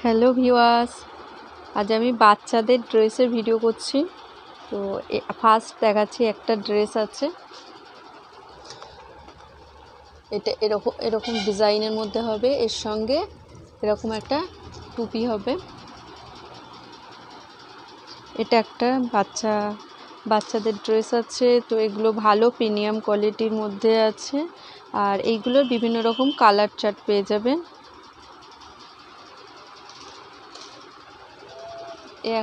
Hello viewers, আজ আমি বাচ্চাদের ড্রেসের ভিডিও করছি। তো ফার্স্ট দেখাচ্ছি একটা ড্রেস আছে, এটা এরকম ডিজাইনের মধ্যে হবে, এর সঙ্গে এরকম একটা টুপি হবে। এটা একটা বাচ্চাদের ড্রেস আছে। তো এগুলো ভালো প্রিমিয়াম কোয়ালিটির মধ্যে আছে, আর এইগুলোর বিভিন্ন রকম কালার চার্ট পেয়ে যাবেন।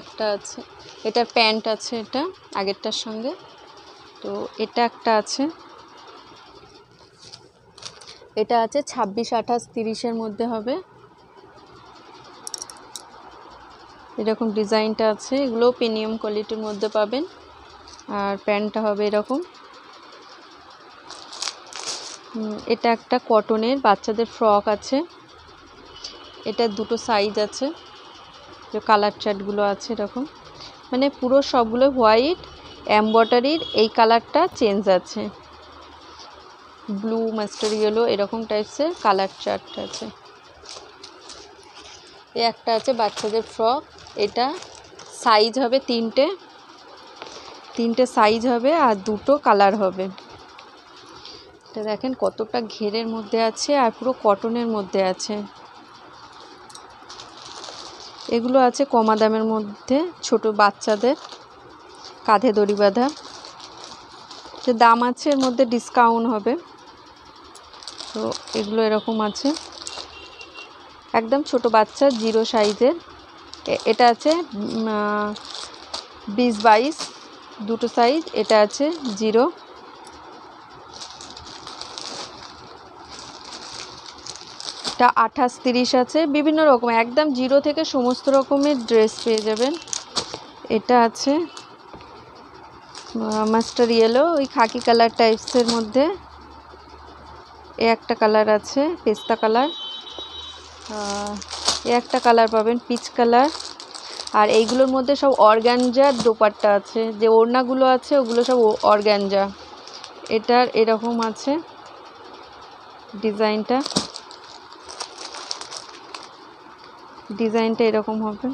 একটা আছে, এটা প্যান্ট আছে, এটা আগেরটার সঙ্গে। তো এটা একটা আছে, এটা আছে 26, 28, 30-এর মধ্যে হবে। এরকম ডিজাইনটা আছে, এগুলো প্রিমিয়াম কোয়ালিটির মধ্যে পাবেন। আর প্যান্টটা হবে এরকম। এটা একটা কটনের বাচ্চাদের ফ্রক আছে, এটা দুটো সাইজ আছে। যে কালার চার্টগুলো আছে এরকম, মানে পুরো সবগুলো হোয়াইট, এমব্রয়ডারির এই কালারটা চেঞ্জ আছে, ব্লু, মাস্টার্ড ইয়েলো, এরকম টাইপসের কালার চার্ট আছে। একটা আছে বাচ্চাদের ফ্রক, এটা সাইজ হবে তিনটে সাইজ হবে, আর দুটো কালার হবে। এটা দেখেন কতটা ঘেরের মধ্যে আছে, আর পুরো কটনের মধ্যে আছে। এগুলো আছে কমা দামের মধ্যে, ছোট বাচ্চাদের, কাঁধে দড়ি বাঁধা। যে দাম আছে, এর মধ্যে ডিসকাউন্ট হবে। তো এগুলো এরকম আছে, একদম ছোট বাচ্চা 0 সাইজের। এটা আছে 20, 22 দুটো সাইজ। এটা আছে 0। এটা 28, 30 আছে, বিভিন্ন রকম, একদম 0 থেকে সমস্ত রকমের ড্রেস পেয়ে যাবেন। এটা আছে মাস্টার ইয়েলো, ওই খাকি কালার টাইপসের মধ্যে। একটা কালার আছে পেস্তা কালার, একটা কালার পাবেন পিচ কালার। আর এইগুলোর মধ্যে সব অর্গানজার দোপাট্টা আছে, যে ওড়নাগুলো আছে ওগুলো সব অর্গানজা। এটার এরকম আছে ডিজাইনটা এরকম হবে।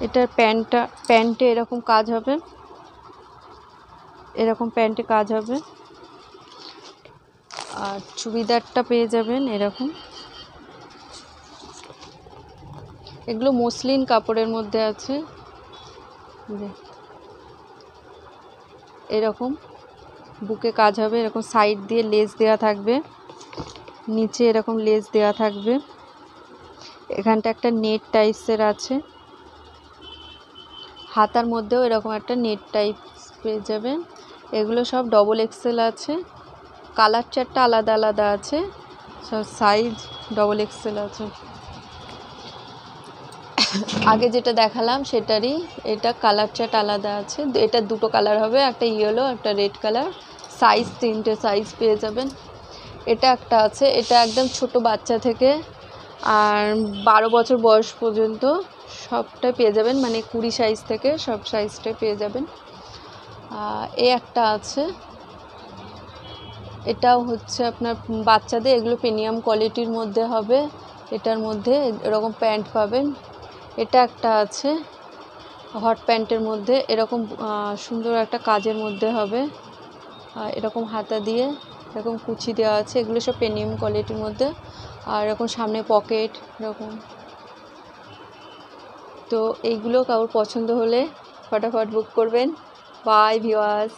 এটার প্যান্টে এরকম কাজ হবে, এরকম প্যান্টে কাজ হবে। আর চুড়িদারটা পেয়ে যাবেন এরকম। এগুলো মসলিন কাপড়ের মধ্যে আছে, এরকম বুকে কাজ হবে, এরকম সাইড দিয়ে লেস দেওয়া থাকবে, নিচে এরকম লেস দেওয়া থাকবে। এখানটা একটা নেট টাইপসের আছে, হাতার মধ্যেও এরকম একটা নেট টাইপস পেয়ে যাবেন। এগুলো সব ডবল এক্সেল আছে, কালার চার্টটা আলাদা আলাদা আছে, সব সাইজ ডবল এক্সেল আছে। আগে যেটা দেখালাম সেটারই এটা কালার চার্ট আলাদা আছে। এটা দুটো কালার হবে, একটা ইয়েলো, একটা রেড কালার। সাইজ 3টে সাইজ পেয়ে যাবেন। এটা একটা আছে, এটা একদম ছোট বাচ্চা থেকে আর 12 বছর বয়স পর্যন্ত সবটা পেয়ে যাবেন, মানে 20 সাইজ থেকে সব সাইজটাই পেয়ে যাবেন। এই একটা আছে, এটাও হচ্ছে আপনার বাচ্চাদের, এগুলো প্রিমিয়াম কোয়ালিটির মধ্যে হবে। এটার মধ্যে এরকম প্যান্ট পাবেন। এটা একটা আছে হট প্যান্টের মধ্যে, এরকম সুন্দর একটা কাজের মধ্যে হবে, এরকম হাতা দিয়ে এরকম কুচি দেওয়া আছে। এগুলো সব প্রিমিয়াম কোয়ালিটির মধ্যে, আর এরকম সামনে পকেট এরকম। তো এইগুলো কারোর পছন্দ হলে ফটাফট বুক করবেন। Bye viewers.